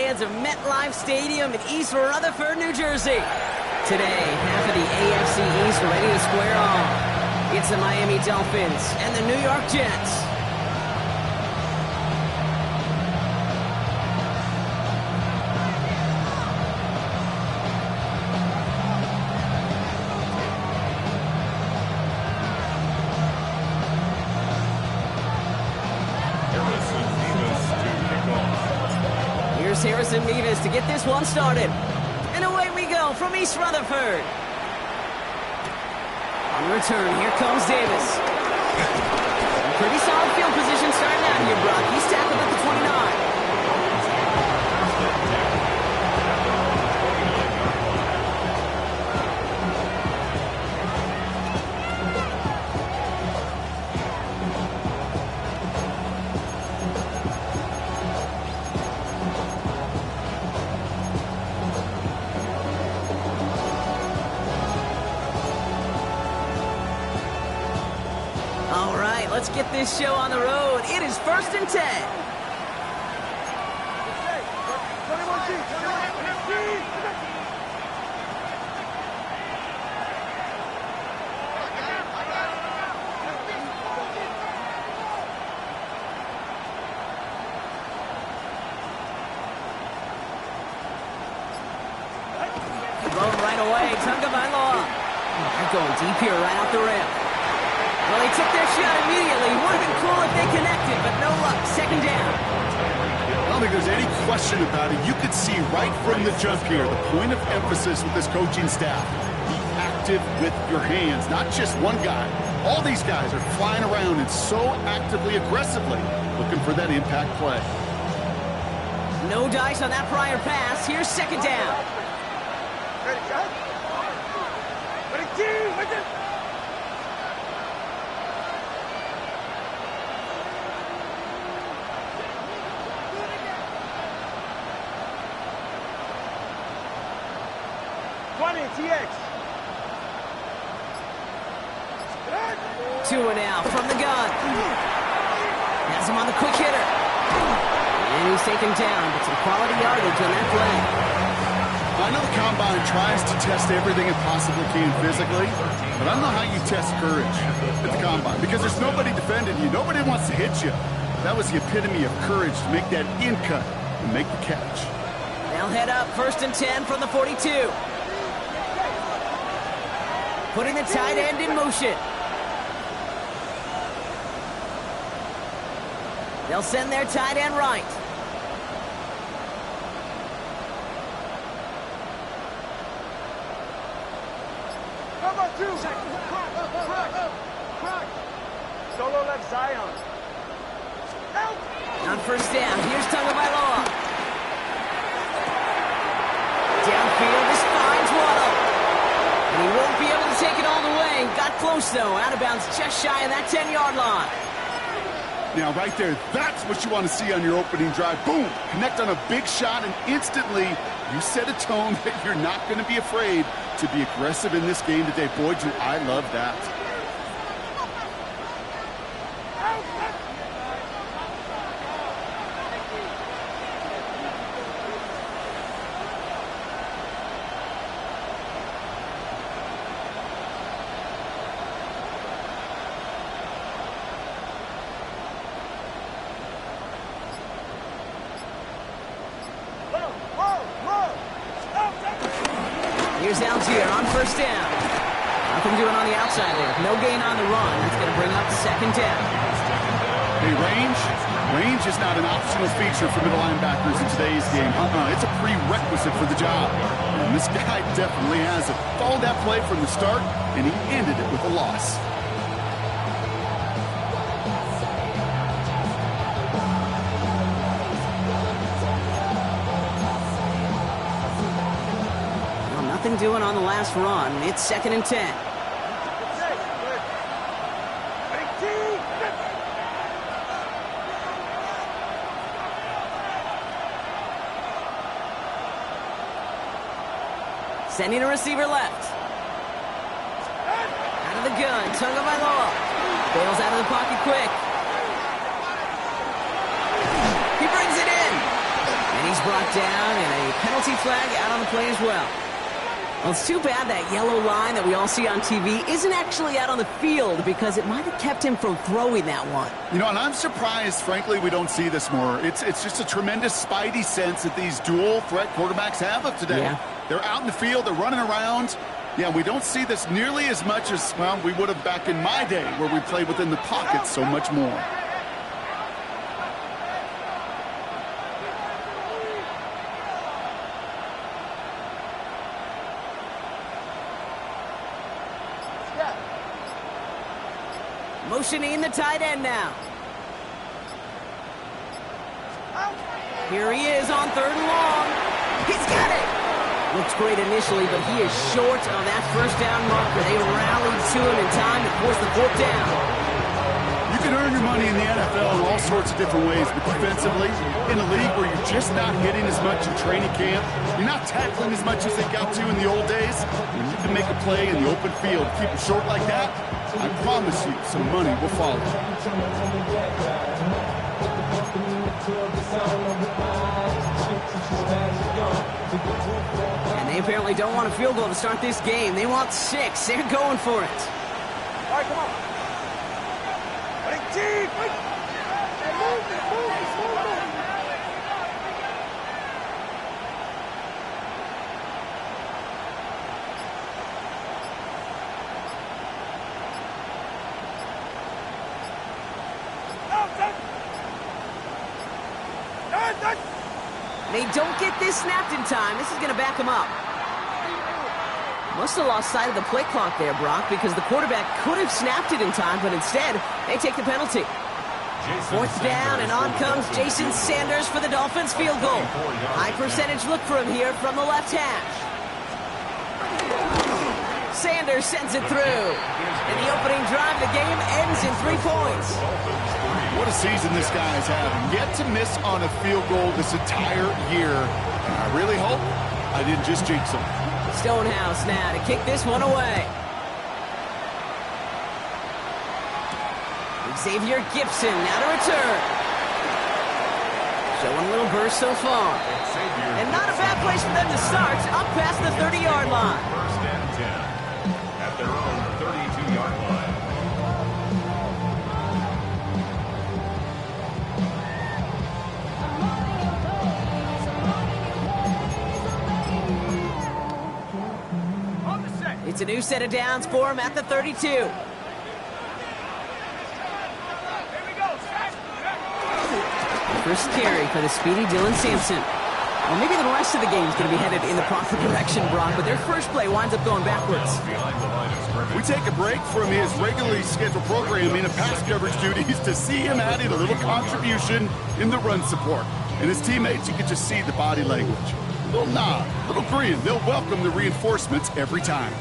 fans of MetLife Stadium in East Rutherford, New Jersey. Today, half of the AFC East ready to square off. It's the Miami Dolphins and the New York Jets. Harrison Mevis to get this one started. And away we go from East Rutherford. On return, here comes Davis. Pretty solid field position starting out here, Brock. He's tackled at the 29. Let's get this show on the road. It is 1st and 10. Thrown right away. Tagovailoa. They're going deep here right off the rail. Well, they took their shot immediately. Would have been cool if they connected, but no luck. 2nd down. I don't think there's any question about it. You could see right from the jump here, the point of emphasis with this coaching staff. Be active with your hands, not just one guy. All these guys are flying around and so actively, aggressively looking for that impact play. No dice on that prior pass. Here's 2nd down. Ready, shot. Ready, team, with it. TX. 2 and out from the gun. Has him on the quick hitter. And he's taken down, but some quality yardage on that play. I know the combine tries to test everything it possibly can physically, but I don't know how you test courage at the combine because there's nobody defending you. Nobody wants to hit you. That was the epitome of courage to make that in cut and make the catch. They'll head up 1st and 10 from the 42. Putting the tight end in motion. They'll send their tight end right. Come on, 2. Solo left Zion. Help! On 1st down, here's Tagovailoa. Downfield, this finds Waddle. And he won't be able to take it all the way. Got close, though. Out of bounds just shy of that 10-yard line. Now, right there, that's what you want to see on your opening drive. Boom! Connect on a big shot, and instantly you set a tone that you're not going to be afraid to be aggressive in this game today. Boy, do I love that. Here's Algier on 1st down. Nothing doing on the outside there. No gain on the run. That's going to bring up 2nd down. Hey, range is not an optional feature for middle linebackers in today's game. It's a prerequisite for the job. And this guy definitely has it. Followed that play from the start, and he ended it with a loss. Nothing doing on the last run. It's 2nd and 10. Sending a receiver left. Out of the gun, Tagovailoa. Bails out of the pocket quick. He brings it in. And he is brought down, and a penalty flag out on the play as well. Well, it's too bad that yellow line that we all see on TV isn't actually out on the field, because it might have kept him from throwing that one. You know, and I'm surprised, frankly, we don't see this more. It's just a tremendous spidey sense that these dual threat quarterbacks have of today. Yeah. They're out in the field, they're running around. Yeah, we don't see this nearly as much as, well, we would have back in my day, where we played within the pocket so much more. Motioning the tight end now. Here he is on 3rd and long. He's got it. Looks great initially, but he is short of that first down marker. They rallied to him in time to force the 4th down. You can earn your money in the NFL in all sorts of different ways, but defensively, in a league where you're just not hitting as much in training camp, you're not tackling as much as they got to in the old days, when you can make a play in the open field, keep it short like that, I promise you, some money will follow. And they apparently don't want a field goal to start this game. They want 6. They're going for it. All right, come on. Deep. They don't get this snapped in time. This is going to back them up. Must have lost sight of the play clock there, Brock, because the quarterback could have snapped it in time, but instead, they take the penalty. 4th down, and on comes Jason Sanders for the Dolphins field goal. High percentage look for him here from the left hash. Sanders sends it through. And the opening drive of the game ends in 3 points. What a season this guy's having. Yet to miss on a field goal this entire year. And I really hope I didn't just jinx him. Stonehouse now to kick this one away. Xavier Gibson now to return. Showing a little burst so far. And not a bad place for them to start, up past the 30-yard line. 1st and 10 at their own 32-yard line. It's a new set of downs for him at the 32. First carry for the speedy Dylan Sampson. Well, maybe the rest of the game is going to be headed in the proper direction, Brock, but their first play winds up going backwards. We take a break from his regularly scheduled programming and pass coverage duties to see him adding a little contribution in the run support. And his teammates, you can just see the body language. Little nod, little grin. They'll welcome the reinforcements every time.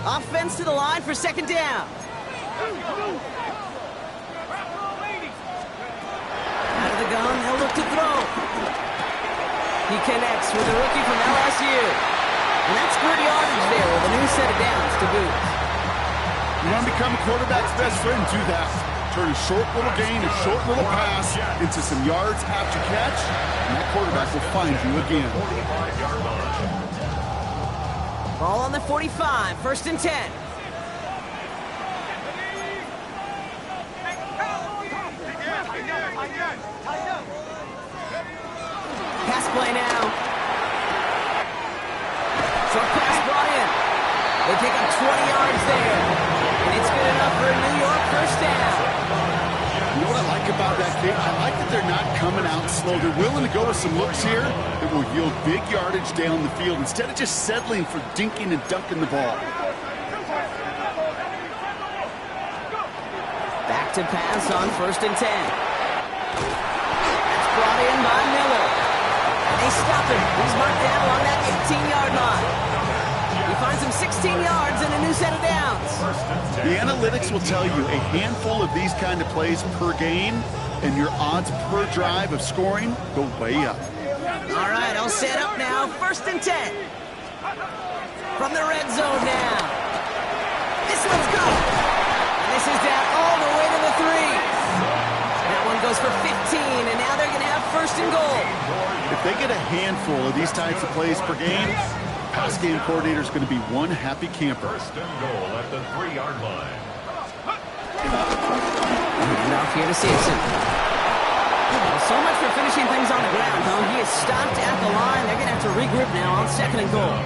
Offense to the line for 2nd down. Out of the gun, they'll look to throw. He connects with a rookie from LSU. And that's good yardage there with a new set of downs to boot. You want to become a quarterback's best friend? Do that. Turn a short little gain, a short little pass into some yards after catch, and that quarterback will find you again. Ball on the 45, 1st and 10. Pass play now. Short pass brought in. They pick up 20 yards there. And it's good enough for a New York 1st down. You know what I like about that game? I like that they're not coming out slow. They're willing to go with some looks here that will yield big yardage down the field instead of just settling for dinking and dunking the ball. Back to pass on 1st and 10. That's brought in by Miller. And they stop him. He's marked down along that 18-yard line. He finds him 16 yards and a new set of downs. The analytics will tell you a handful of these kind of plays per game, and your odds per drive of scoring go way up. All right, all set up now. 1st and 10. From the red zone now. This one's good. And this is down all the way to the 3. That one goes for 15, and now they're going to have 1st and goal. If they get a handful of these types of plays per game, pass game coordinator is going to be one happy camper. First and goal at the 3-yard line. And off here to Sampson. Well, so much for finishing things on the ground, huh? He is stopped at the line. They're going to have to regroup now on 2nd and goal.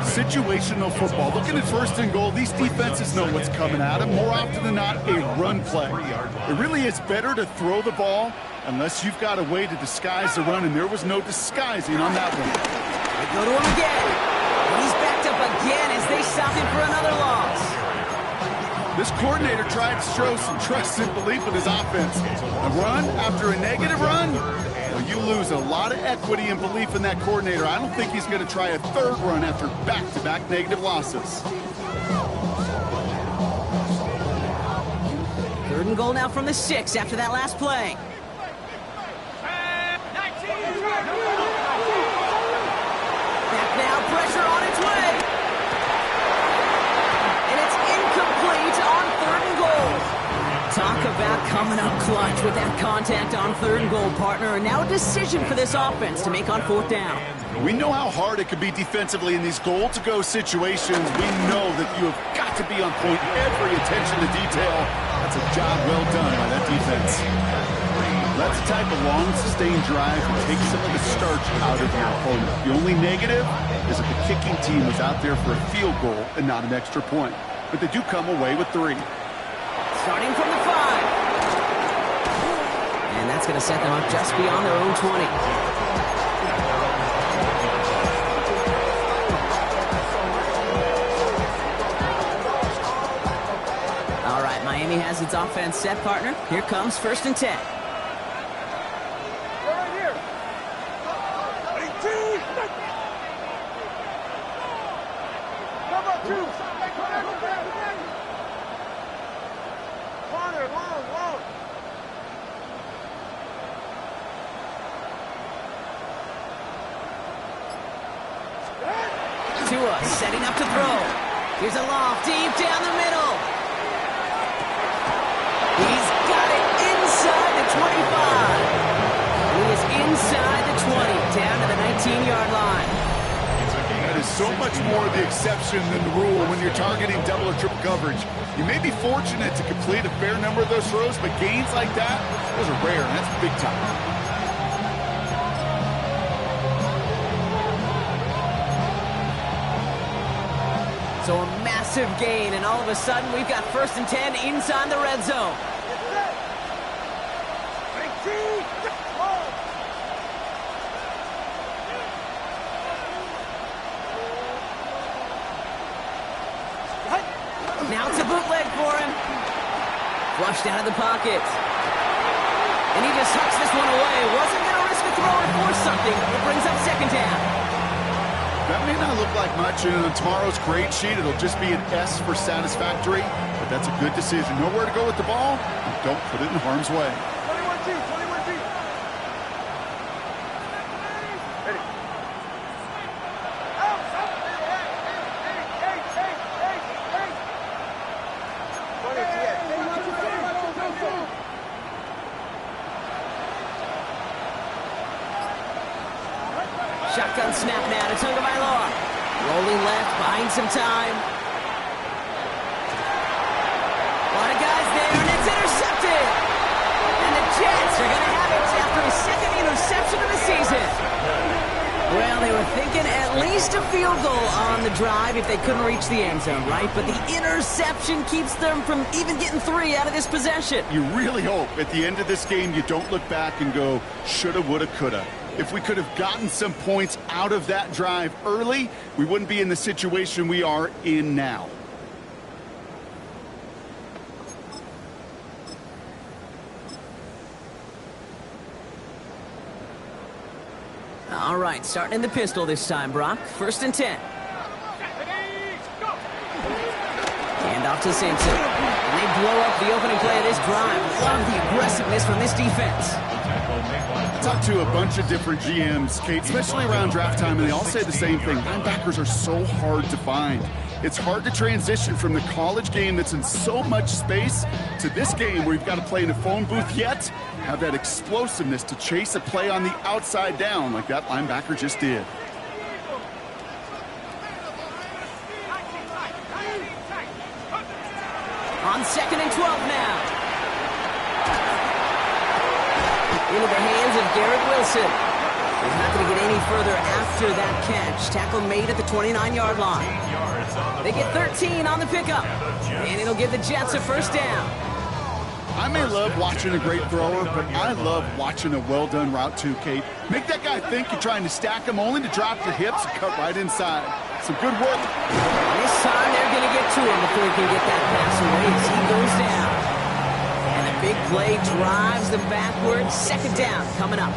Situational football. Looking at 1st and goal, these defenses know what's coming at them. More often than not, a run play. It really is better to throw the ball unless you've got a way to disguise the run, and there was no disguising on that one. They go to him again. And he's backed up again as they stop him for another loss. This coordinator tried to show some trust and belief in his offense. A run after a negative run, well, you lose a lot of equity and belief in that coordinator. I don't think he's going to try a 3rd run after back-to-back negative losses. 3rd and goal now from the 6 after that last play. Back now, pressure on its way. And it's incomplete on 3rd and goal. Talk about coming up clutch with that contact on 3rd and goal, partner. And now a decision for this offense to make on 4th down. We know how hard it could be defensively in these goal-to-go situations. We know that you have got to be on point, every attention to detail. That's a job well done by that defense. That's the type of long, sustained drive that takes some of the starch out of your opponent. The only negative is if the kicking team was out there for a field goal and not an extra point. But they do come away with 3. Starting from the 5. And that's going to set them up just beyond their own 20. All right, Miami has its offense set, partner. Here comes 1st and 10. Right here. 18. Come on, 2. Corner, long. Tua setting up to throw. Here's a loft deep down the middle. He's got it inside the 25. He is inside the 20, down to the 19-yard line. That is so much more the exception than the rule when you're targeting double or triple coverage. You may be fortunate to complete a fair number of those throws, but gains like that, those are rare, and that's big time. So a massive gain, and all of a sudden we've got 1st and 10 inside the red zone. Now it's a bootleg for him. Flushed out of the pocket. And he just hucks this one away. Wasn't going to risk a throw or force something. It brings up 2nd down. That may not look like much, and on tomorrow's grade sheet, it'll just be an S for satisfactory, but that's a good decision. Nowhere to go with the ball, don't put it in harm's way. 21 deep. Ready. Out. Shotgun snap now to Tagovailoa. Rolling left, buying some time. A lot of guys there, and it's intercepted. And the Jets are going to have it after his 2nd interception of the season. Well, they were thinking at least a field goal on the drive if they couldn't reach the end zone, right? But the interception keeps them from even getting 3 out of this possession. You really hope at the end of this game you don't look back and go, shoulda, woulda, coulda. If we could have gotten some points out of that drive early, we wouldn't be in the situation we are in now. All right, starting in the pistol this time, Brock. 1st and 10. Hand off to Simpson. And they blow up the opening play of this drive. Love the aggressiveness from this defense. I talked to a bunch of different GMs, Kate, especially around draft time, and they all say the same thing. Linebackers are so hard to find. It's hard to transition from the college game that's in so much space to this game where you've got to play in a phone booth, yet have that explosiveness to chase a play on the outside down like that linebacker just did. On 2nd and 12 now. Into the hands of Garrett Wilson. He's not going to get any further after that catch. Tackle made at the 29-yard line. They get 13 on the pickup. And it'll give the Jets a first down. I may love watching a great thrower, but I love watching a well-done route too, Kate. Make that guy think you're trying to stack him only to drop your hips and cut right inside. Some good work. This time they're going to get to him before he can get that pass away as he goes down. And the big play drives them backwards. 2nd down coming up.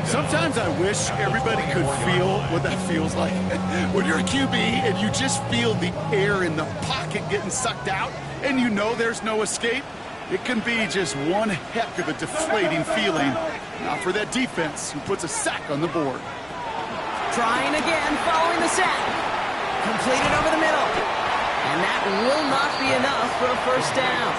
Sometimes I wish everybody could feel what that feels like. When you're a QB and you just feel the air in the pocket getting sucked out and you know there's no escape, it can be just one heck of a deflating feeling. Now for that defense who puts a sack on the board. Trying again following the sack. Completed over the middle. And that will not be enough for a first down.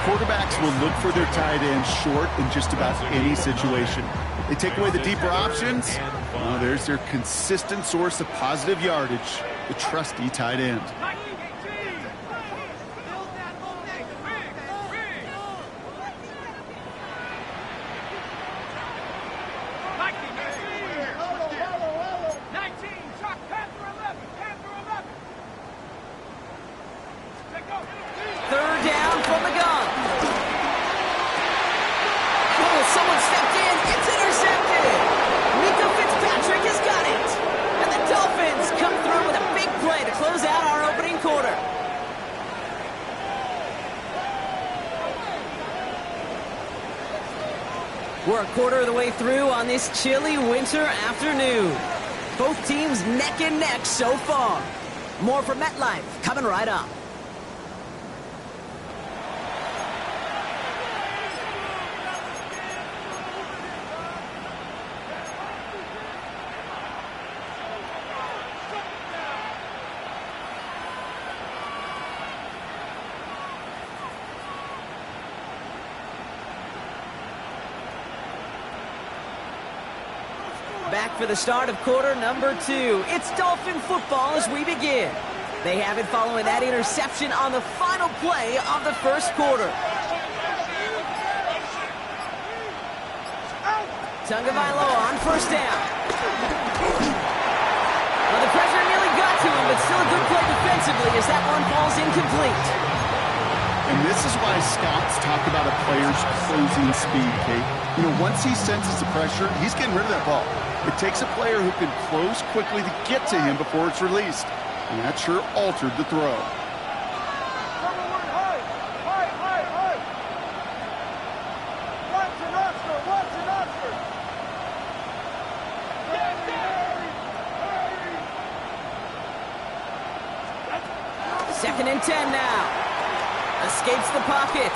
Quarterbacks will look for their tight end short in just about any situation. They take away the deeper options. Well, there's their consistent source of positive yardage, the trusty tight end. We're a quarter of the way through on this chilly winter afternoon. Both teams neck and neck so far. More from MetLife coming right up. Back for the start of quarter number 2. It's Dolphin football as we begin. They have it following that interception on the final play of the first quarter. Tagovailoa on first down. Well, the pressure nearly got to him, but still a good play defensively as that one falls incomplete. And this is why scouts talk about a player's closing speed, Kate. You know, once he senses the pressure, he's getting rid of that ball. It takes a player who can close quickly to get to him before it's released. And that sure altered the throw. Second and 10 now. Escapes the pocket.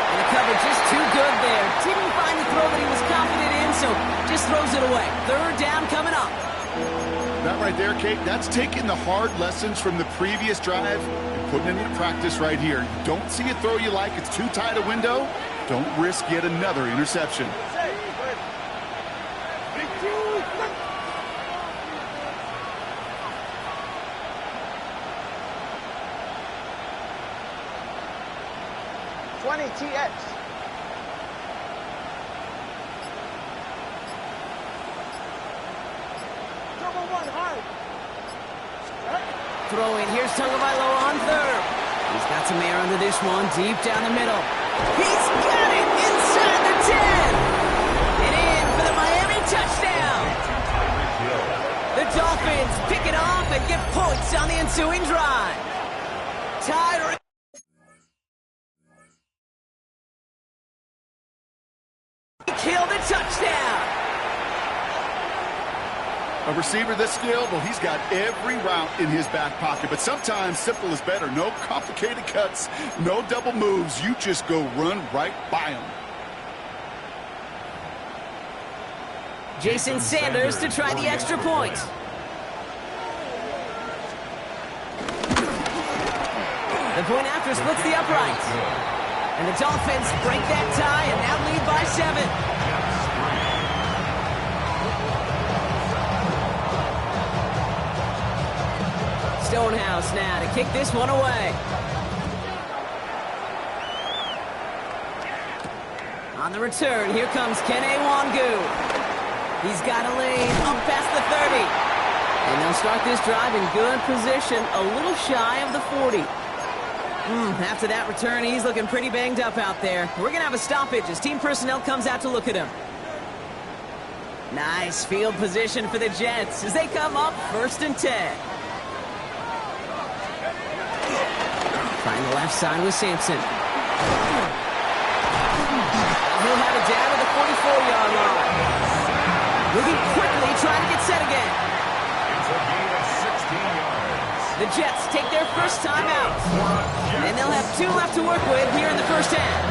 And the coverage is too good there. Didn't find the throw that he was confident in, so just throws it away. 3rd down coming up. That right there, Kate, that's taking the hard lessons from the previous drive and putting it into practice right here. You don't see a throw you like, it's too tight a window, don't risk yet another interception. TX. Double one high. Throw in. Here's Tagovailoa on 3rd. He's got some air under this one, deep down the middle. He's got it inside the 10. And in for the Miami touchdown. The Dolphins pick it off and get points on the ensuing drive. Tied. Killed a touchdown. A receiver this skilled, well, he's got every route in his back pocket, but sometimes simple is better. No complicated cuts, no double moves. You just go run right by him. Jason Sanders to try the extra point. The point after splits the upright. And the Dolphins break that tie and now lead by 7. Stonehouse now to kick this one away. On the return, here comes Kene Wangu. He's got a lane up past the 30. And they'll start this drive in good position, a little shy of the 40. After that return, he's looking pretty banged up out there. We're going to have a stoppage as team personnel comes out to look at him. Nice field position for the Jets as they come up 1st and 10. Find the left side with Sampson. He'll have it down to the 44-yard line. Moving quickly, trying to get set again. It's a gain of 16 yards. The Jets take their first time out. And they'll have 2 left to work with here in the first half.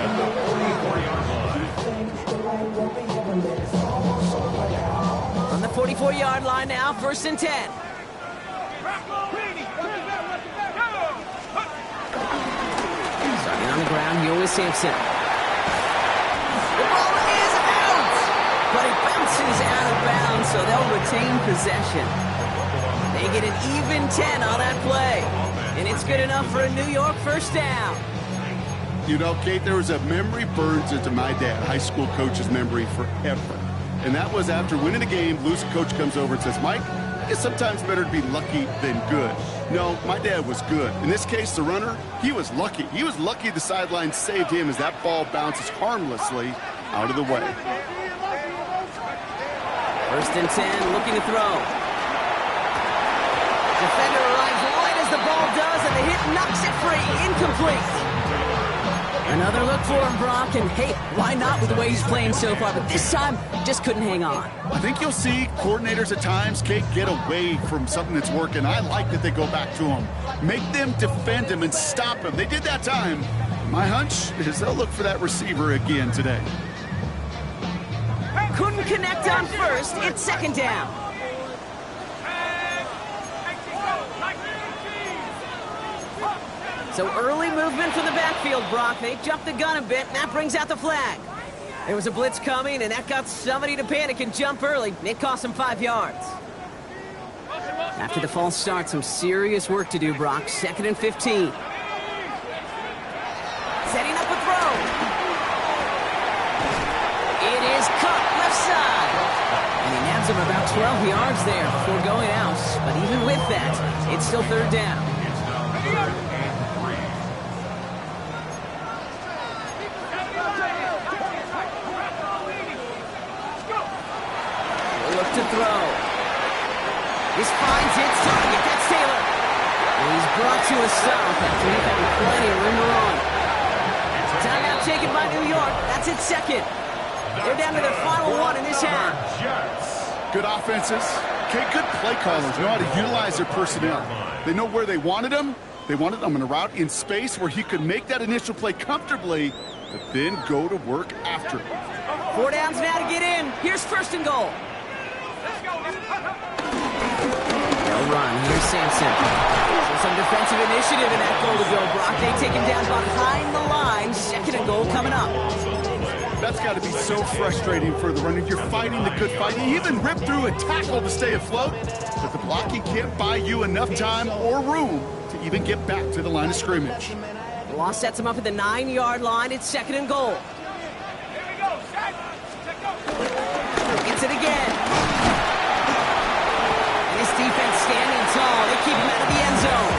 At the 44-yard line. On the 44-yard line now, 1st and 10. Starting on the ground here with Sampson. The ball is out! But it bounces out of bounds, so they'll retain possession. They get an even 10 on that play. And it's good enough for a New York first down. You know, Kate, there was a memory burns into my dad, high school coach's memory forever. And that was after winning a game, losing coach comes over and says, Mike, it's sometimes better to be lucky than good. No, my dad was good. In this case, the runner, he was lucky. He was lucky the sideline saved him as that ball bounces harmlessly out of the way. 1st and 10, looking to throw. Defender arrives right as the ball does, and the hit knocks it free. Incomplete. Another look for him, Brock, and hey, why not with the way he's playing so far? But this time, just couldn't hang on. I think you'll see coordinators at times, Kate, get away from something that's working. I like that they go back to him. Make them defend him and stop him. They did that time. My hunch is they'll look for that receiver again today. Couldn't connect on first. It's 2nd down. So early movement from the backfield, Brock. They jumped the gun a bit, and that brings out the flag. There was a blitz coming, and that got somebody to panic and jump early. It cost them 5 yards. After the false start, some serious work to do, Brock. 2nd and 15. Setting up a throw. It is cut left side. And he nabs him about 12 yards there before going out. But even with that, it's still 3rd down. It's now 3rd and 3. To throw. This finds its target. That's Taylor. And he's brought to a stop after he found plenty of room to run. Timeout taken by New York. That's its 2nd. They're down to their final 1 in this half. Good offenses. Okay, good play callers know how to utilize their personnel. They know where they wanted them. They wanted them in a route in space where he could make that initial play comfortably, but then go to work after it. 4 downs now to get in. Here's 1st and goal. They'll run. Here's Sampson. So some defensive initiative in that goal to go. Brock, they take him down behind the line. 2nd and goal coming up. That's got to be so frustrating for the runner. You're fighting the good fight. You even rip through a tackle to stay afloat, but the blocking can't buy you enough time or room to even get back to the line of scrimmage. The loss sets him up at the 9-yard line. It's 2nd and goal. Gets it again. This defense standing tall. They keep him out of the end zone.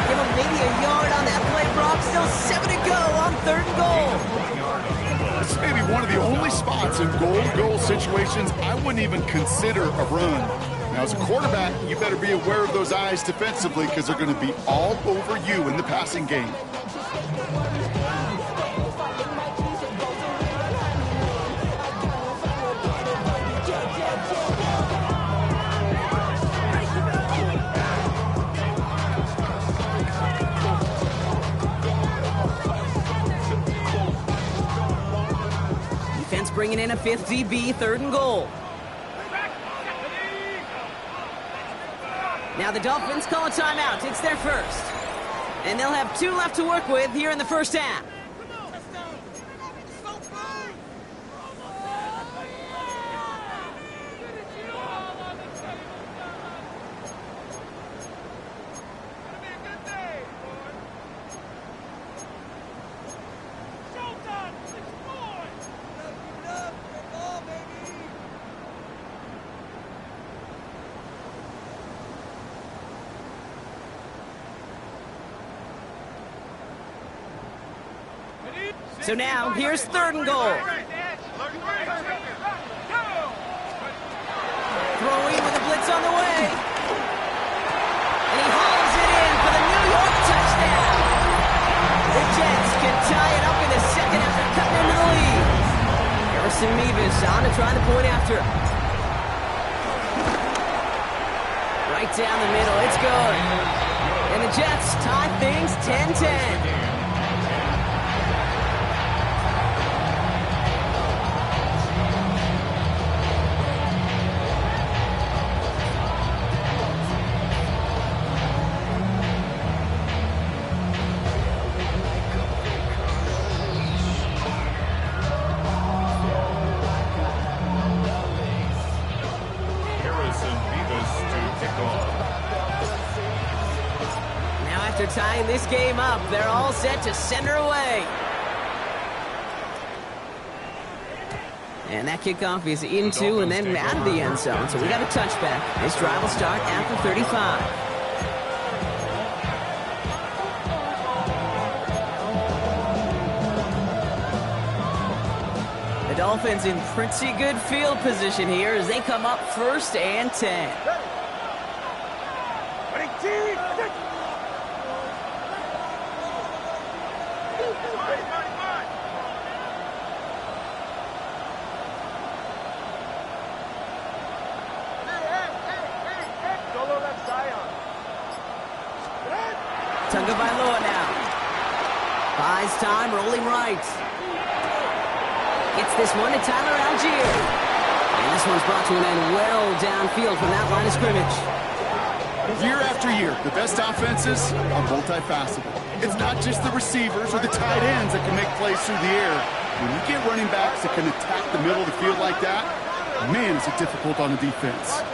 Give him maybe a yard on that play, Brock. Still 7 to go on 3rd and goal. This may be one of the only spots in goal-to-goal situations I wouldn't even consider a run. Now, as a quarterback, you better be aware of those eyes defensively because they're going to be all over you in the passing game. Defense bringing in a 5th DB, 3rd and goal. Now the Dolphins call a timeout. It's their first. And they'll have 2 left to work with here in the first half. So now, here's 3rd and goal. Throwing with a blitz on the way. And he hauls it in for the New York touchdown. The Jets can tie it up in the second after cutting into the lead. Harrison Mevis on to try the point after. Right down the middle, it's good. And the Jets tie things 10-10. After tying this game up, they're all set to send her away. And that kickoff is into and then out of the end zone. So we got a touchback. This drive will start after 35. The Dolphins in pretty good field position here as they come up 1st and 10. Tagovailoa now. Buys time, rolling right. Gets this one to Tyler Algier. And this one's brought to an end well downfield from that line of scrimmage. Year after year, the best offenses are multifaceted. It's not just the receivers or the tight ends that can make plays through the air. When you get running backs that can attack the middle of the field like that, man, is it difficult on the defense.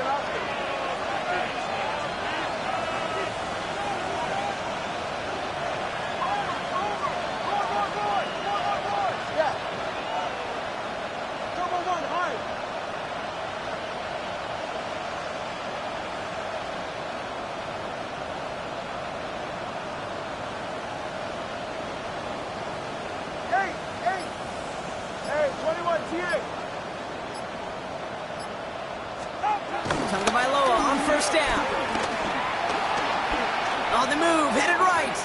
Tagovailoa on 1st down. On the move, headed right.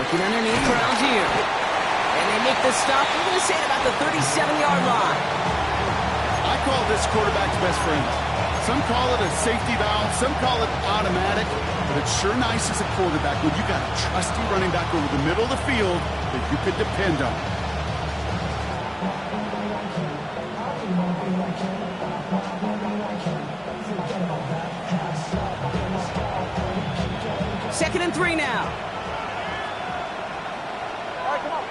Looking underneath for Algier. And they make the stop, we're going to say at about the 37-yard line. I call this quarterback's best friend. Some call it a safety valve, some call it automatic, but it's sure nice as a quarterback when you got a trusty running back over the middle of the field that you could depend on. 2nd and 3 now. All right, come on.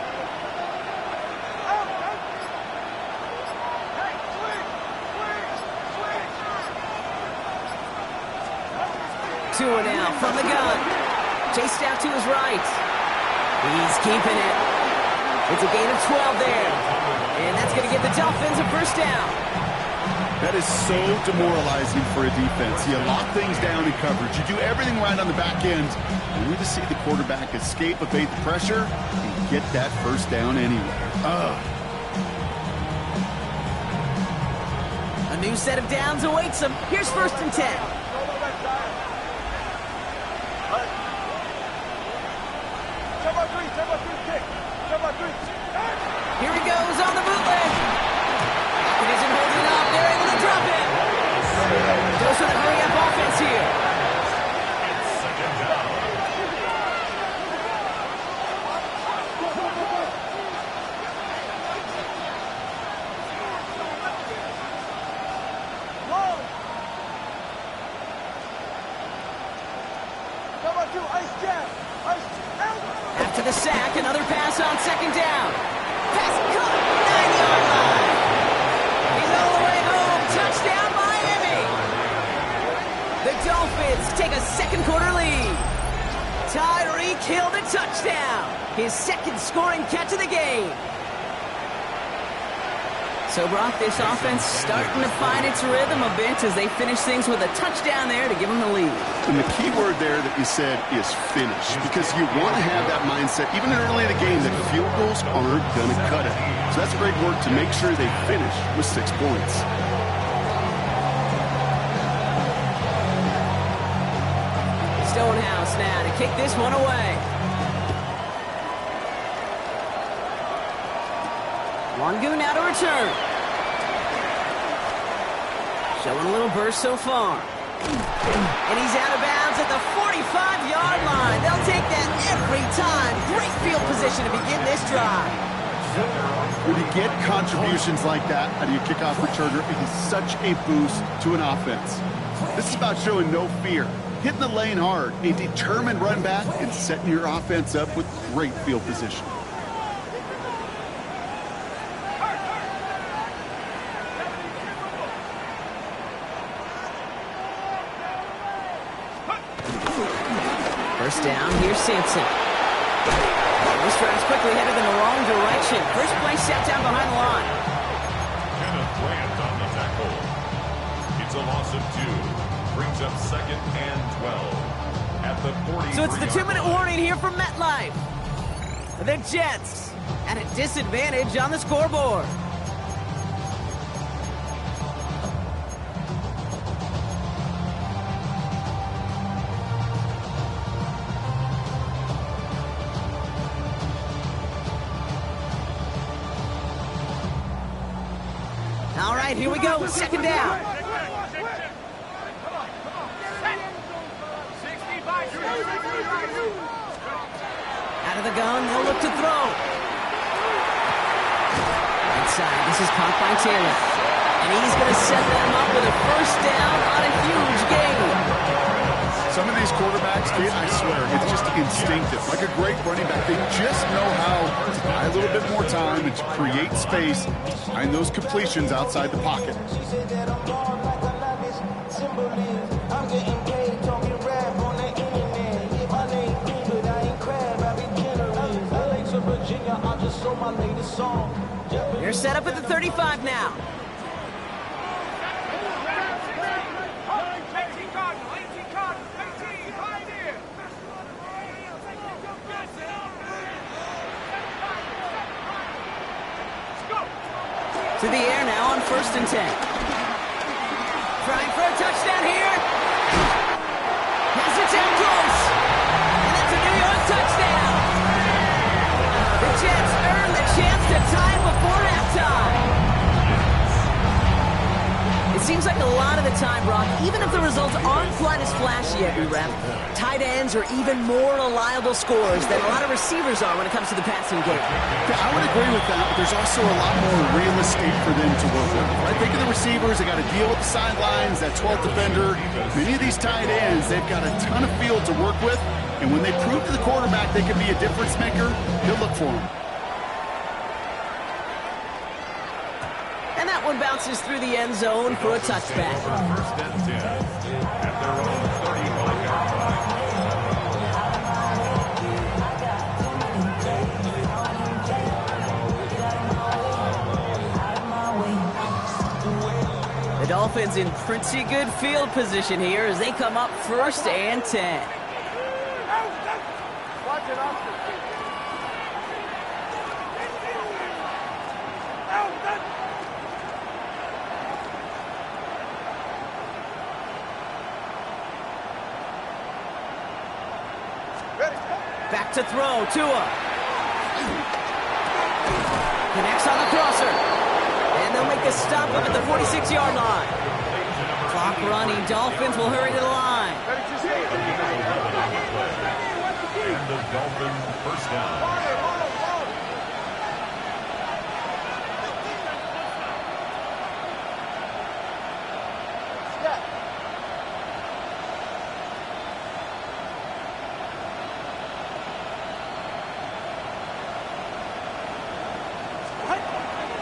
Tua now from the gun. Chased out to his right. He's keeping it. It's a gain of 12 there. And that's going to give the Dolphins a 1st down. That is so demoralizing for a defense. You lock things down in coverage. You do everything right on the back end. Only to see the quarterback escape, evade the pressure, and get that 1st down anyway. A new set of downs awaits them. Here's 1st and 10. Here he goes on the bootleg. It isn't holding up. They're able to drop it. Goes for the hurry-up offense here. His second scoring catch of the game. So, Brock, this offense starting to find its rhythm a bit as they finish things with a touchdown there to give them the lead. And the key word there that you said is finish, because you want to have that mindset, even early in the game, that field goals aren't going to cut it. So that's great work to make sure they finish with 6 points. Stonehouse now to kick this one away. Longu now to return. Showing a little burst so far. And he's out of bounds at the 45-yard line. They'll take that every time. Great field position to begin this drive. When you get contributions like that out of your kickoff returner, it is such a boost to an offense. This is about showing no fear, hitting the lane hard, a determined run back, and setting your offense up with great field position. First down, here's Sampson. This drive's quickly headed in the wrong direction. First play set down behind the line. Kenneth Grant on the tackle. It's a loss of 2. Brings up 2nd and 12. At the 40. So it's the 2-minute warning here from MetLife. The Jets at a disadvantage on the scoreboard. All right, here we go. Second down. Out of the gun, they'll look to throw. Inside, this is caught by Taylor. And he's going to set them up with a first down on a huge gain. Some of these quarterbacks, I swear, it's just instinctive. Like a great running back, they just know how to buy a little bit more time and to create space behind those completions outside the pocket. They're set up at the 35 now. To the air now on 1st and 10. Trying for a touchdown here. Has it down close. And that's a New York touchdown. The Jets earn the chance to tie it before halftime. It seems like a lot of the time, Brock, even if the results aren't quite as flashy every rep, tight ends are even more reliable scorers than a lot of receivers are when it comes to the passing game. Yeah, I would agree with that, but there's also a lot more real estate for them to work with. Right? Think of the receivers. They got to deal with the sidelines, that 12th defender. Many of these tight ends, they've got a ton of field to work with, and when they prove to the quarterback they can be a difference maker, he'll look for them. And that one bounces through the end zone for a touchback. 1st and 10. At their own 35-yard line. The Dolphins in pretty good field position here as they come up 1st and 10. Watch it, Oscar. Back to throw, Tua. Connects on the crosser. And they'll make a stop up at the 46-yard line. Clock running, Dolphins will hurry to the line. And the Dolphins first down.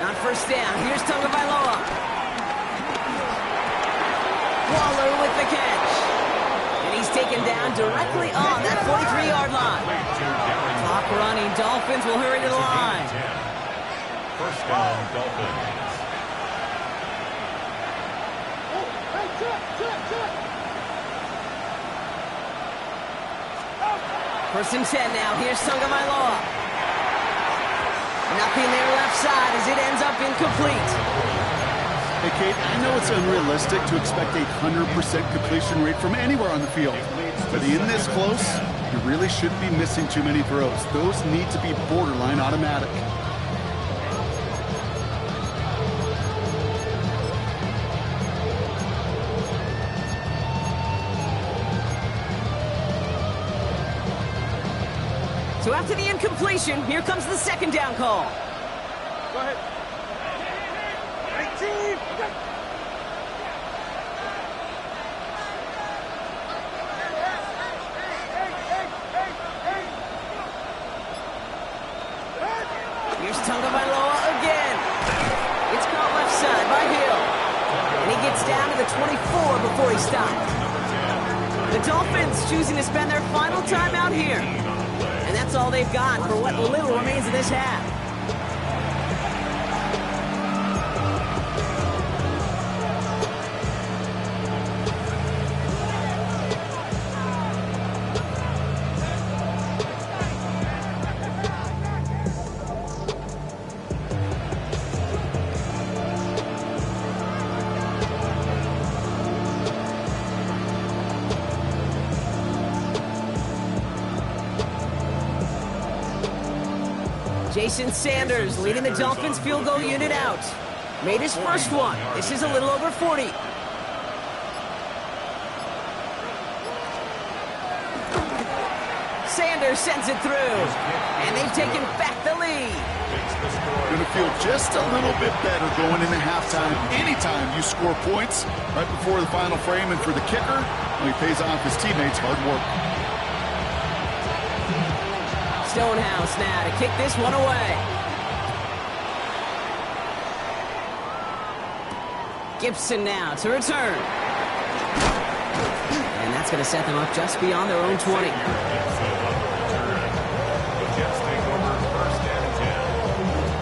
On 1st down, here's Tagovailoa. Waller with the catch. And he's taken down directly on that 43-yard line. Clock running. Dolphins will hurry to the line. First down, Dolphins. First and 10 now. Here's Tagovailoa. Nothing there left side as it ends up incomplete. Hey, Kate, I know it's unrealistic to expect a 100% completion rate from anywhere on the field. But in this close, you really shouldn't be missing too many throws. Those need to be borderline automatic. So after the incompletion, here comes the second down call. Go ahead. 19. Here's Tagovailoa again. It's caught left side by Hill. And he gets down to the 24 before he stops. The Dolphins choosing to spend their final time out here. And that's all they've got for what little remains of this half. Jason Sanders leading the Dolphins field goal unit out. Made his first one. This is a little over 40. Sanders sends it through. And they've taken back the lead. Going to feel just a little bit better going into halftime. Anytime you score points right before the final frame, and for the kicker, he pays off his teammates' hard work. Stonehouse now to kick this one away. Gibson now to return. And that's going to set them up just beyond their own 20. The Jets take over first and 10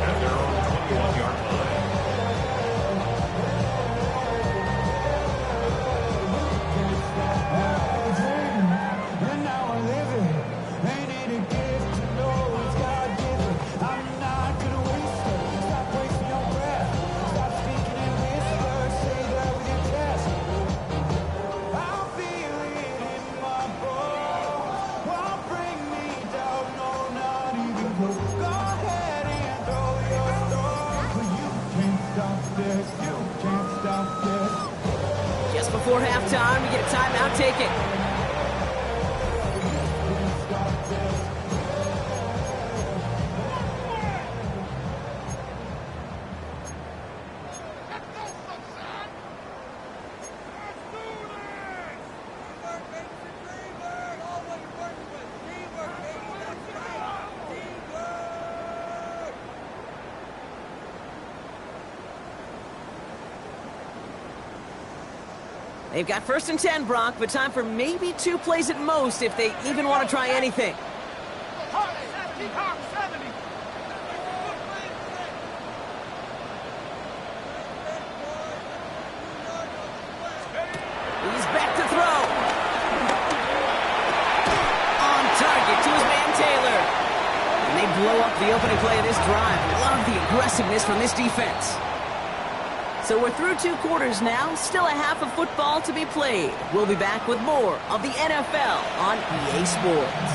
at their own 21-yard line. Just before halftime, we get a timeout taken. They've got first and 10, Brock, but time for maybe 2 plays at most if they even want to try anything. He's back to throw. On target to his man Taylor. And they blow up the opening play of this drive. Love the aggressiveness from this defense. So we're through 2 quarters now, still a half of football to be played. We'll be back with more of the NFL on EA Sports.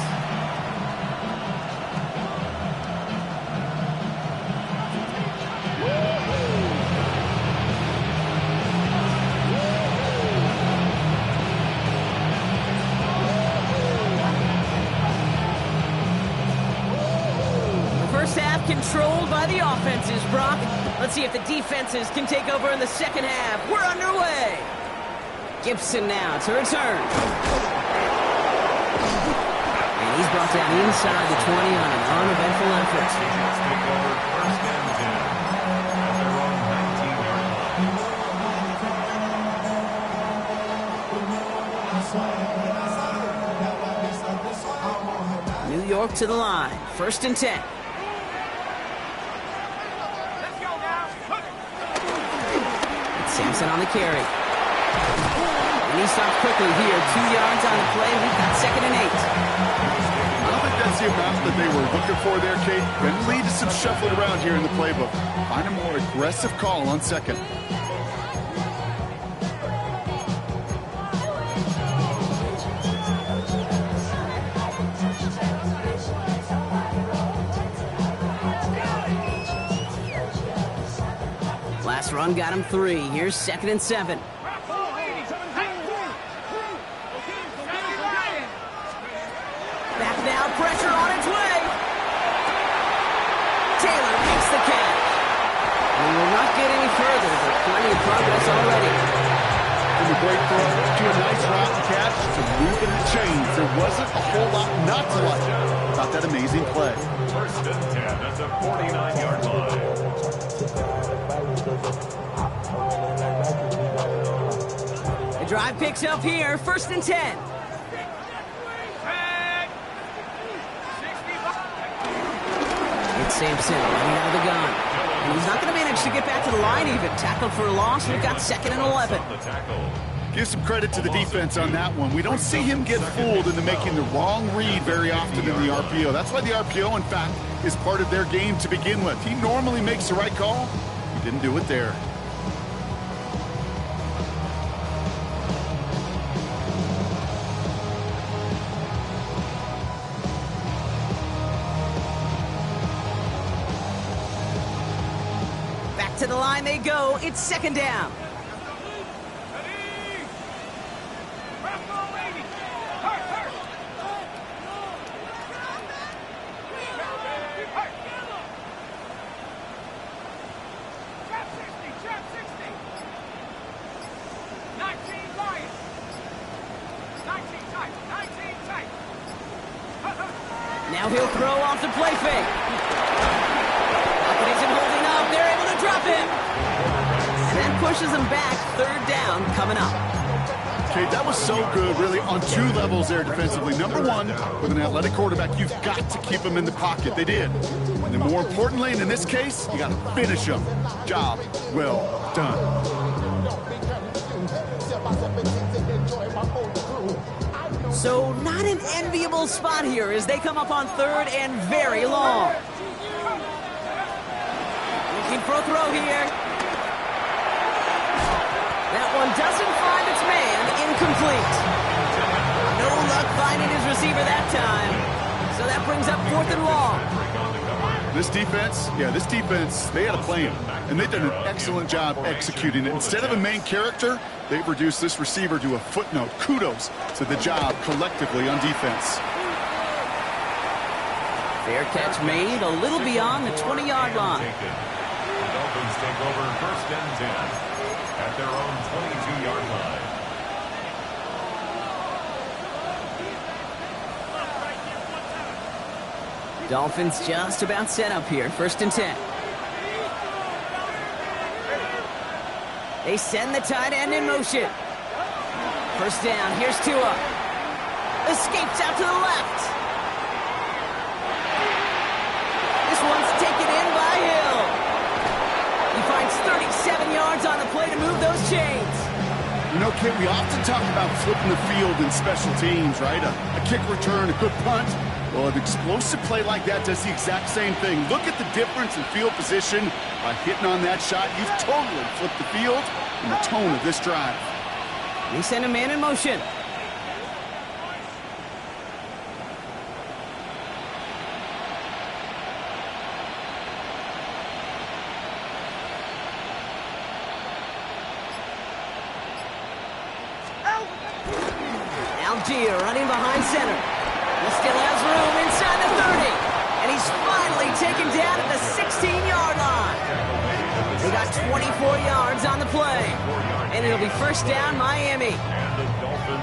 The first half controlled by the offenses, Brock. Let's see if the defenses can take over in the second half. We're underway. Gibson now to return. And he's brought down inside the 20 on an uneventful effort. Take over first and 10 at their own 19-yard line. New York to the line. First and 10. It's Sampson on the carry. And he stops quickly here. 2 yards on the play. We've got second and 8. I don't think that's the amount that they were looking for there, Kate. Can lead to some shuffling around here in the playbook. Find a more aggressive call on second. Last run got him 3. Here's second and 7. Back now, pressure on its way. Taylor makes the catch. We will not get any further, but plenty of progress already. From a great throw to a nice route to catch to moving the chains. There wasn't a whole lot not to like about that amazing play. First and 10 at the 49-yard line. The drive picks up here, first and 10. It's Sampson running out of the gun. And he's not going to manage to get back to the line even. Tackled for a loss. We've got second and 11. Give some credit to the defense on that one. We don't see him get fooled into making the wrong read very often in the RPO. That's why the RPO, in fact, is part of their game to begin with. He normally makes the right call. He didn't do it there. Back to the line they go. It's second down. Now he'll throw off the play fake. Bucket isn't holding up. They're able to drop him. And that pushes him back. Third down coming up. Okay, that was so good, really, on 2 levels there defensively. Number one, with an athletic quarterback, you've got to keep him in the pocket. They did. And then more importantly, and in this case, you got to finish him. Job well done. So not an enviable spot here as they come up on third and very long. Looking for a throw here. That one doesn't find its man. Incomplete. No luck finding his receiver that time. So that brings up fourth and long. This defense, they had a plan. And they've done an excellent job executing it. Instead of a main character, they've reduced this receiver to a footnote. Kudos to the job collectively on defense. Fair catch made a little beyond the 20-yard line. The Dolphins take over first and 10 at their own 22-yard line. Dolphins just about set up here. First and 10. They send the tight end in motion. First down. Here's Tua. Escapes out to the left. This one's taken in by Hill. He finds 37 yards on the play to move those chains. You know, Kate, we often talk about flipping the field in special teams, right? A kick return, a good punt. Well, an explosive play like that does the exact same thing. Look at the difference in field position by hitting on that shot. You've totally flipped the field and the tone of this drive. They send a man in motion. Algier running behind center. He still has room inside the 30. And he's finally taken down at the 16-yard line. They got 24 yards on the play. And it'll be first down, Miami.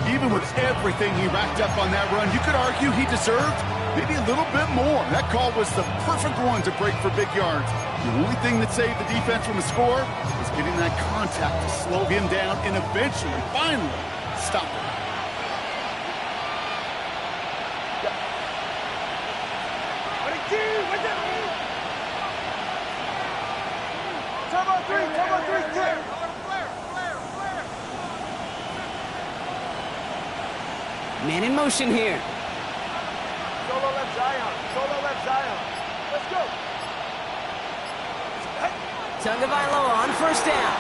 Even with everything he racked up on that run, you could argue he deserved maybe a little bit more. That call was the perfect one to break for big yards. The only thing that saved the defense from a score was getting that contact to slow him down and eventually, finally, stop him. Turbo 3, clear. Man in motion here. Solo left Zion. Let's go. Tagovailoa on first down.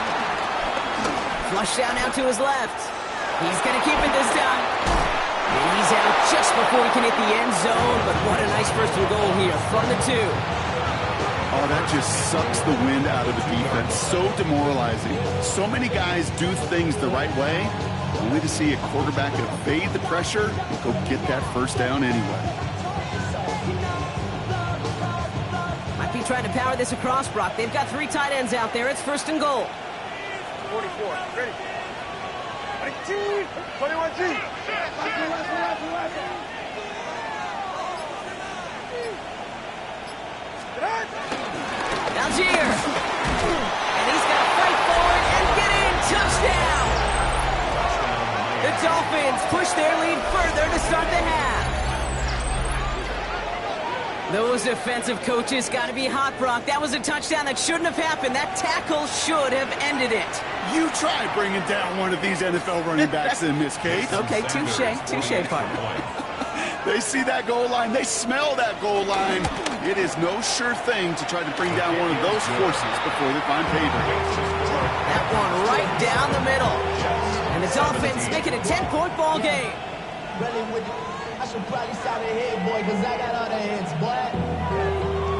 Flush down now to his left. He's going to keep it this time. And he's out just before he can hit the end zone, but what a nice first and goal here from the 2. Oh, that just sucks the wind out of the defense. So demoralizing. So many guys do things the right way, only to see a quarterback evade the pressure and go get that first down anyway. Might be trying to power this across, Brock. They've got 3 tight ends out there. It's first and goal. 44, ready. 21G. Algier. And he's got to fight forward and get in. Touchdown. The Dolphins push their lead further to start the half. Those defensive coaches got to be hot, Brock. That was a touchdown that shouldn't have happened. That tackle should have ended it. You try bringing down one of these NFL running backs in this case. Okay, touche, partner. They see that goal line. They smell that goal line. It is no sure thing to try to bring down one of those horses before they find payback. That one right down the middle. And the Dolphins make it a 10-point ball game. I should probably stop the head, boy, because I got all the heads, boy.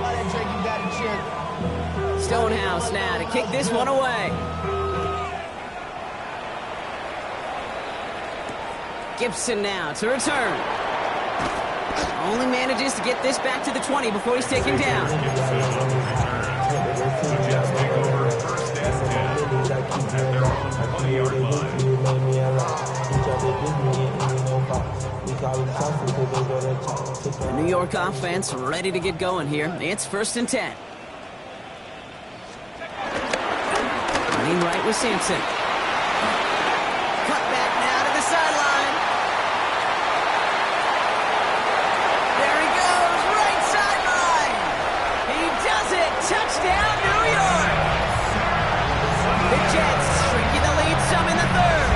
Why that Drake, you got a chip? Stonehouse now to kick this one away. Gibson now to return. Only manages to get this back to the 20 before he's taken down. The New York offense ready to get going here. It's first and 10. Running right with Sampson. Cut back now to the sideline. There he goes, right sideline. He does it. Touchdown, New York. The Jets shrinking the lead some in the third.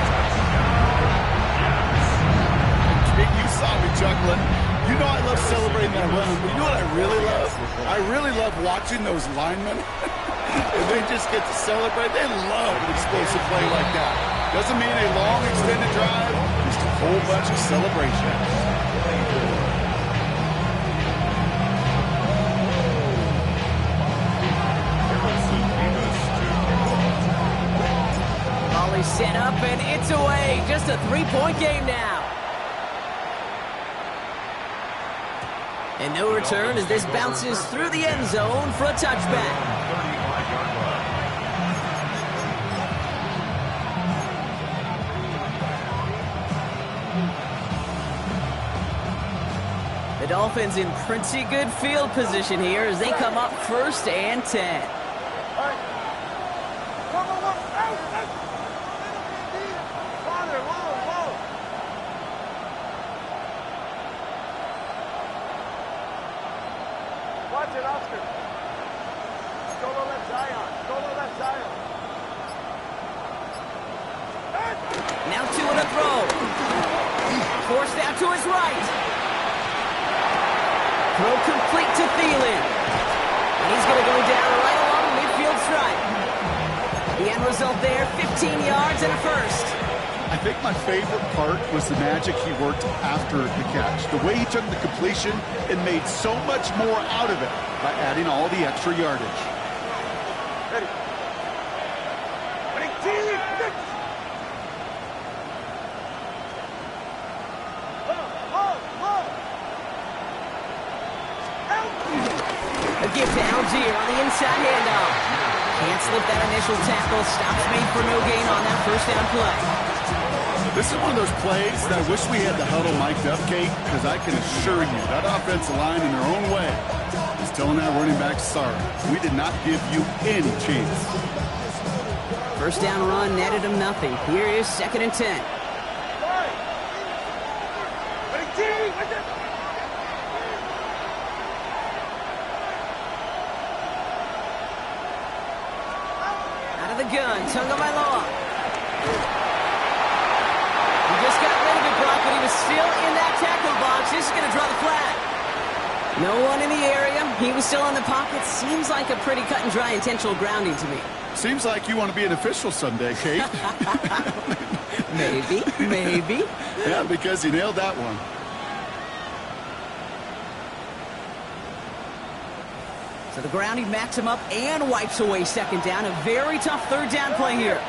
You saw me chuckling. You know I love celebrating that run, but you know what I really love? I really love watching those linemen. And they just get to celebrate. They love an explosive play like that. Doesn't mean a long extended drive, just a whole bunch of celebration. Volley set up and it's away. Just a 3-point game now. And no return as this bounces through the end zone for a touchback. 35-yard line. The Dolphins in pretty good field position here as they come up first and 10. Watch it, Oscar. Solo left Zion. Now 2 on a throw. Forced out to his right. Throw complete to Thielen. And he's going to go down right along the midfield stripe. The end result there, 15 yards and a first. I think my favorite part was the magic he worked after the catch. The way he took the completion and made so much more out of it by adding all the extra yardage. Ready. A give to Algier on the inside handoff. Can't slip that initial tackle. Stops made for no gain on that first down play. This is one of those plays that I wish we had the huddle mic'd up, Kate, because I can assure you that offensive line in their own way is telling that running back, sorry, we did not give you any chance. First down run netted him nothing. Here is second and 10. the gun. Tagovailoa. He just got rid of it, Brock, but he was still in that tackle box. This is going to draw the flag. No one in the area. He was still in the pocket. Seems like a pretty cut and dry intentional grounding to me. Seems like you want to be an official someday, Kate. Maybe. Yeah, because he nailed that one. So the grounding backs him up and wipes away second down. A very tough third down play here.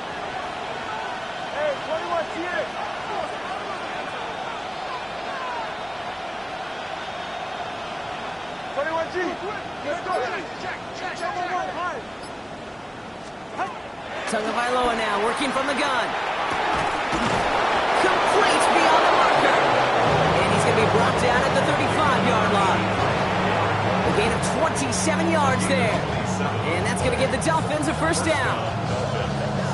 Hey, 21 here. 21G. Let's go. Check. High. Tagovailoa now working from the gun. Complete beyond the marker. And he's going to be brought down at the 35-yard line. A gain of 27 yards there. And that's going to give the Dolphins a first down.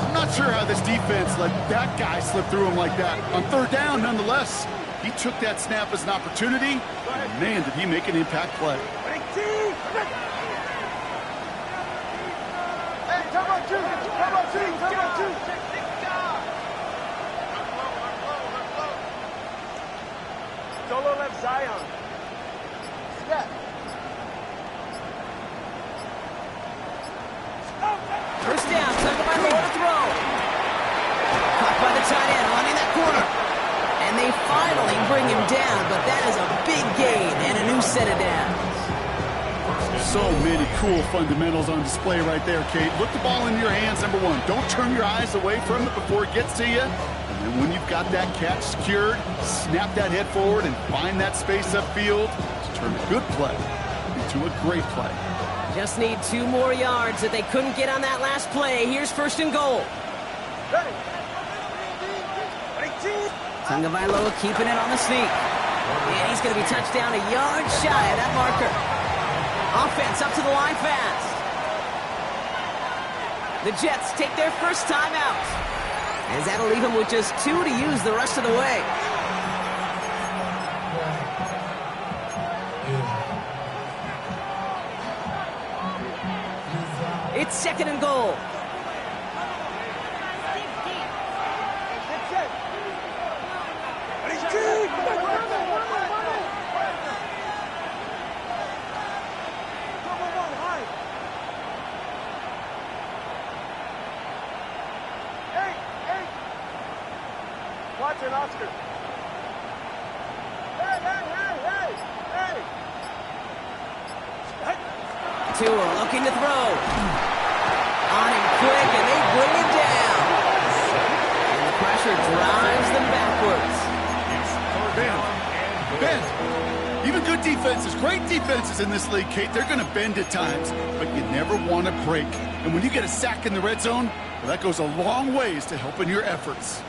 I'm not sure how this defense let that guy slip through him like that. On third down, nonetheless, he took that snap as an opportunity. And man, did he make an impact play. Hey, come on, two. Solo left Zion. Step. First down, Tagovailoa to throw. Caught by the tight end, running that corner. And they finally bring him down, but that is a big gain and a new set of downs. So many cool fundamentals on display right there, Kate. Look the ball in your hands, number one. Don't turn your eyes away from it before it gets to you. And then when you've got that catch secured, snap that head forward and find that space upfield to turn a good play into a great play. Just need 2 more yards that they couldn't get on that last play. Here's first and goal. Ready. Tagovailoa keeping it on the sneak. And he's going to be touched down a yard shy of that marker. Offense up to the line fast. The Jets take their first time out. As that'll leave them with just 2 to use the rest of the way. It's second and goal. Watson, Oscar. Hey! Tua looking to throw. On him quick, and they bring him down. And the pressure drives them backwards. Bend. Even good defenses, great defenses in this league, Kate, they're going to bend at times, but you never want to break. And when you get a sack in the red zone, well, that goes a long ways to helping your efforts.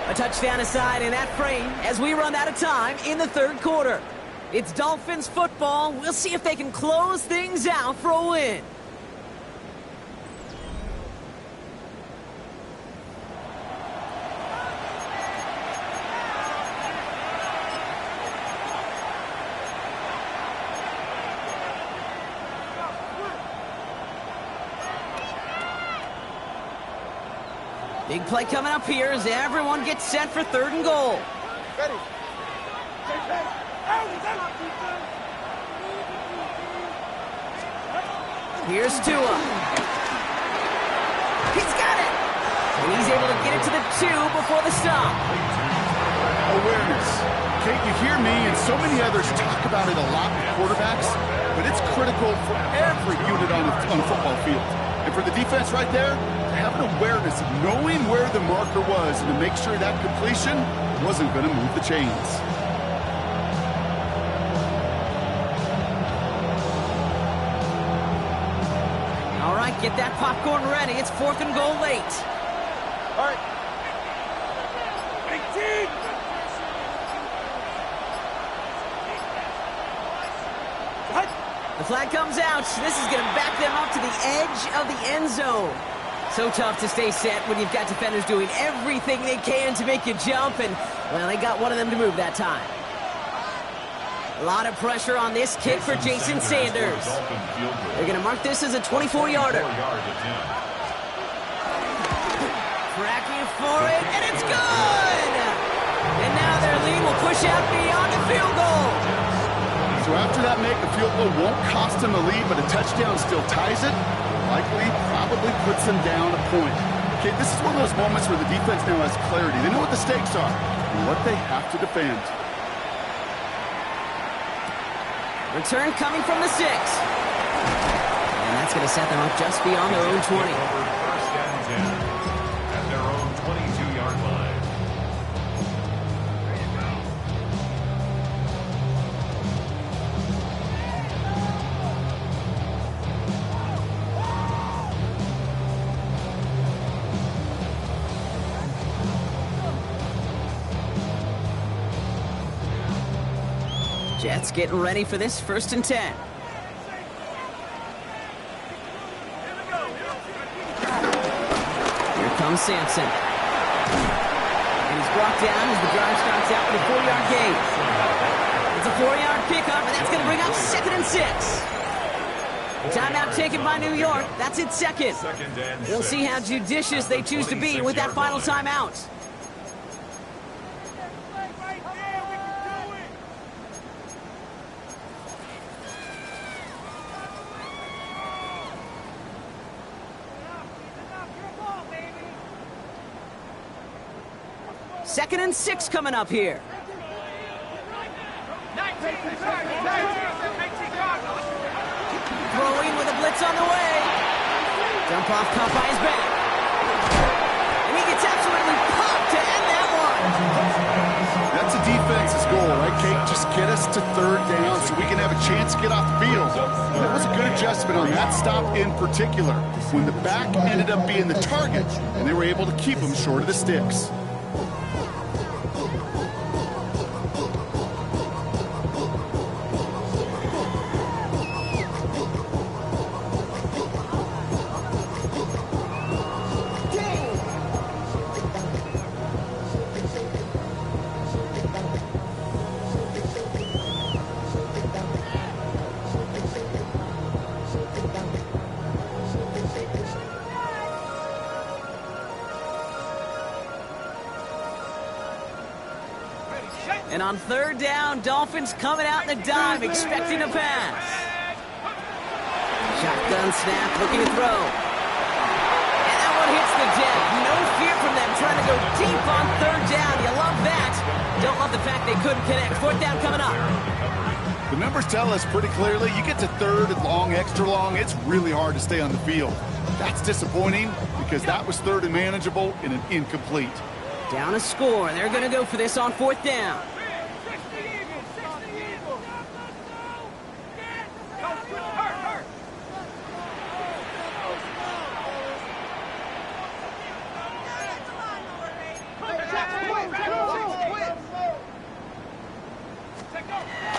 A touchdown aside in that frame as we run out of time in the third quarter. It's Dolphins football. We'll see if they can close things out for a win. Big play coming up here as everyone gets set for third and goal. Ready. Here's Tua. He's got it. And he's able to get it to the 2 before the stop. Awareness. Kate, you hear me and so many others talk about it a lot with quarterbacks, but it's critical for every unit on a football field. And for the defense right there, have an awareness of knowing where the marker was and to make sure that completion wasn't going to move the chains. All right, get that popcorn ready. It's fourth and goal late. All right. 18. The flag comes out. This is going to back them up to the edge of the end zone. So tough to stay set when you've got defenders doing everything they can to make you jump, and, well, they got one of them to move that time. A lot of pressure on this kick for Jason Sanders. They're going to mark this as a 24-yarder. Cracking for it, and it's good! And now their lead will push out beyond the field goal. So after that make, the field goal won't cost them the lead, but a touchdown still ties it. Likely, probably puts them down a point. Okay, this is one of those moments where the defense now has clarity. They know what the stakes are and what they have to defend. Return coming from the 6. And that's going to set them up just beyond their own 20. First and 10 at their own 22-yard line. Jets getting ready for this 1st and 10. Here comes Sampson. And he's brought down as the drive starts out with a 4-yard gain. It's a 4-yard pickup, and that's going to bring up 2nd and 6. Timeout taken by New York. That's its 2nd. We'll see how judicious they choose to be with that final timeout. Second and 6 coming up here. Throwing with a blitz on the way. Jump off caught by his back. And he gets absolutely popped to end that one. That's a defense's goal, right, Kate? Just get us to 3rd down so we can have a chance to get off the field. And that was a good adjustment on that stop in particular, when the back ended up being the target, and they were able to keep him short of the sticks. And on 3rd down, Dolphins coming out in the dime, expecting a pass. Shotgun snap, looking to throw. And that one hits the deck. No fear from them, trying to go deep on 3rd down. You love that. Don't love the fact they couldn't connect. 4th down coming up. The numbers tell us pretty clearly, you get to 3rd and long, extra long, it's really hard to stay on the field. That's disappointing because that was 3rd and manageable and an incomplete. Down a score, and they're going to go for this on 4th down.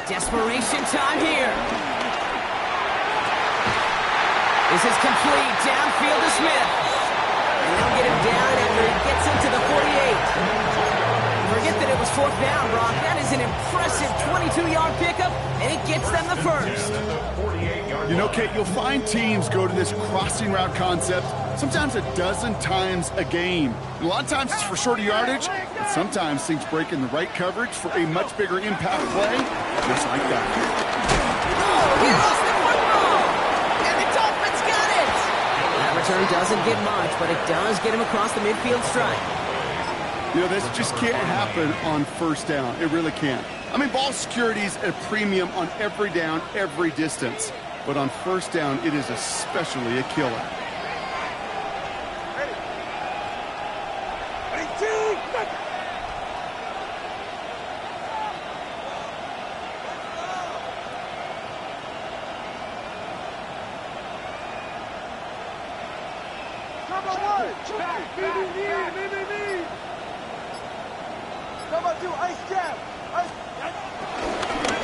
Desperation time here. This is complete. Downfield to Smith. And they'll get him down after he gets into the 48. Forget that it was 4th down, Brock. That is an impressive 22-yard pickup, and it gets them the 1st. You know, Kate, you'll find teams go to this crossing route concept sometimes a dozen times a game. And a lot of times it's for shorter yardage, but sometimes things break in the right coverage for a much bigger impact play, just like that. Oh, he lost the football! And the Dolphins got it! That return doesn't get much, but it does get him across the midfield stripe. You know, this just can't happen on 1st down. It really can't. I mean, ball security's at a premium on every down, every distance. But on 1st down, it is especially a killer.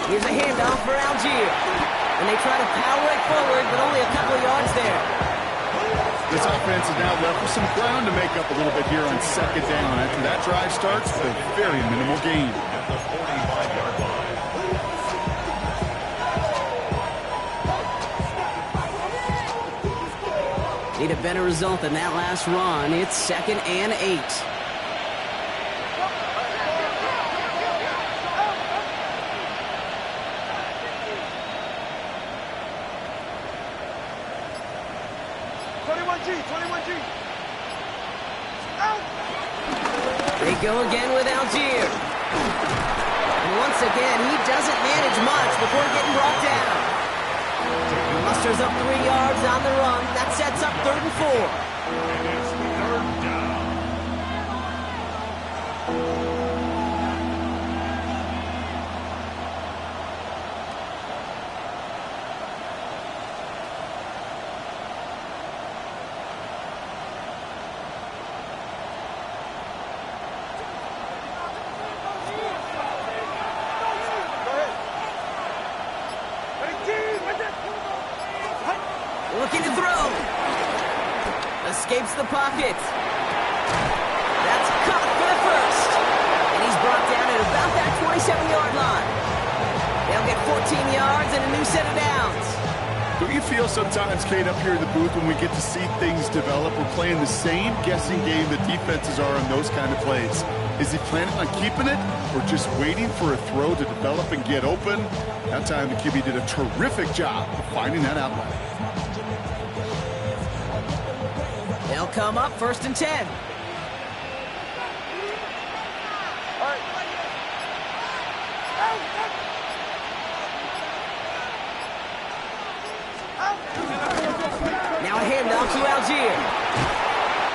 Here's a handoff for Algier. And they try to power it forward, but only a couple of yards there. This offense is now left with some ground to make up a little bit here on 2nd down. After that drive starts with a very minimal gain. At the 45-yard line. need a better result than that last run. It's 2nd and 8. They go again with Algier. And once again, he doesn't manage much before getting brought down. He musters up 3 yards on the run. That sets up 3rd and 4. And it's 3rd down. Looking to throw. Escapes the pocket. That's caught for the first. And he's brought down at about that 27-yard line. They'll get 14 yards and a new set of downs. Don't you feel sometimes, Kate, up here in the booth when we get to see things develop, we're playing the same guessing game that defenses are on those kind of plays? Is he planning on keeping it or just waiting for a throw to develop and get open? That time the QB did a terrific job of finding that outlet. They'll come up 1st and 10. Now a handoff to Algier.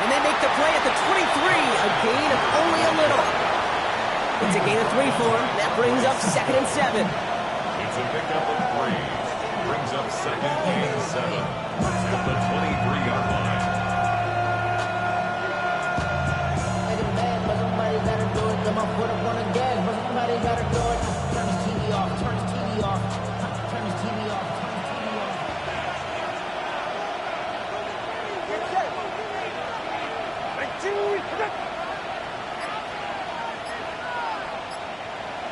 And they make the play at the 23, a gain of only a little. It's a gain of 3 for him. That brings up 2nd and 7. It's a pickup of 3. Brings up 2nd and 7 at the 23-yard line. Somebody gotta do it. Come on, put up on the gas, but somebody gotta do it. Turn his TV off. Turn his TV off. Turn his TV off. Turn his TV off.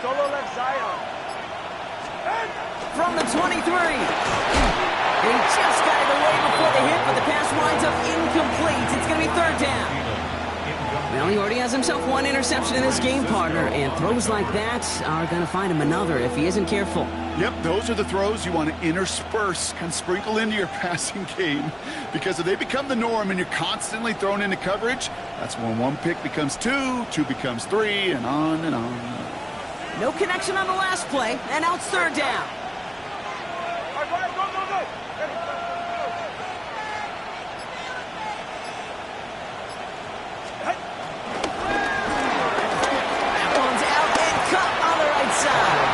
Solo left Zion. From the 23. And he just got it away before the hit, but the pass winds up incomplete. It's going to be 3rd down. Well, he already has himself 1 interception in this game, partner, and throws like that are going to find him another if he isn't careful. Yep, those are the throws you want to intersperse and sprinkle into your passing game, because if they become the norm and you're constantly thrown into coverage, that's when 1 pick becomes 2, 2 becomes 3, and on and on. No connection on the last play, and now it's 3rd down. All right, go. That one's out and cut on the right side.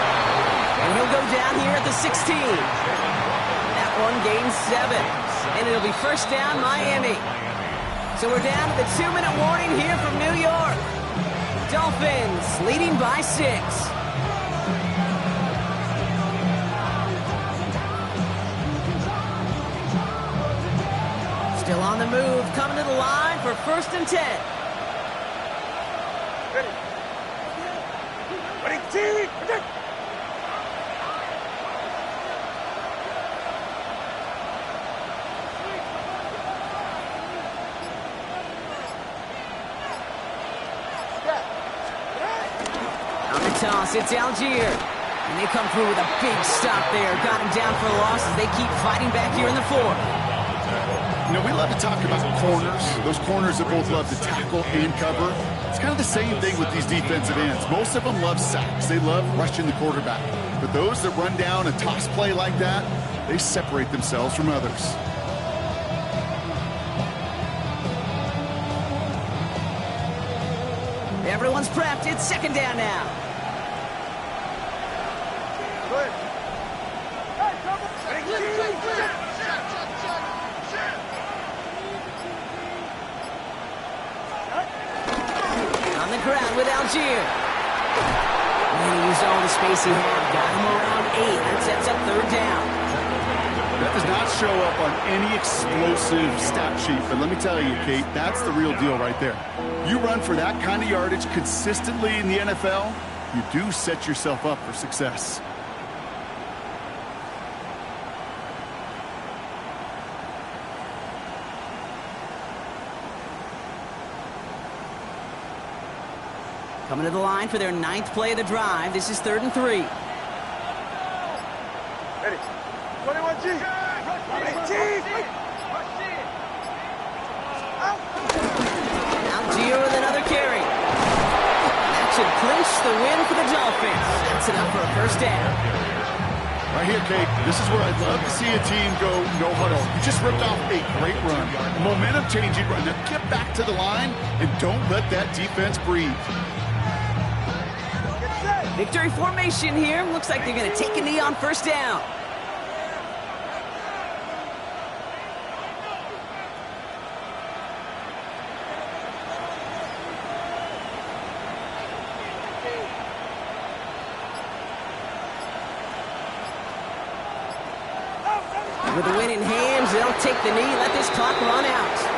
And he'll go down here at the 16. That one gains 7. And it'll be 1st down, Miami. So we're down to the 2-minute warning here from New York. Dolphins leading by 6. Still on the move, coming to the line for 1st and 10. Ready, team, protect. On the toss, it's Algier. And they come through with a big stop there. Got him down for a loss as they keep fighting back here in the 4th. You know, we love to talk about corners, those corners that both love to tackle and cover. It's kind of the same thing with these defensive ends. Most of them love sacks. They love rushing the quarterback. But those that run down a toss play like that, they separate themselves from others. Everyone's prepped. It's 2nd down now. Good. Hey, double. On the ground with Algier. And he used all the space he had. Got him around 8. That sets up 3rd down. That does not show up on any explosive stat sheet, but let me tell you, Kate, that's the real deal right there. You run for that kind of yardage consistently in the NFL, you do set yourself up for success. Coming to the line for their 9th play of the drive. This is 3rd and 3. Ready. 21G. 18. Gio with another carry. That should clinch the win for the Dolphins. That's enough for a first down. Right here, Kate, this is where I'd love to see a team go no huddle. You just ripped off a great run. Momentum-changing run. Now get back to the line and don't let that defense breathe. Victory formation here. Looks like they're going to take a knee on first down. With the win in hands, they'll take the knee, let this clock run out.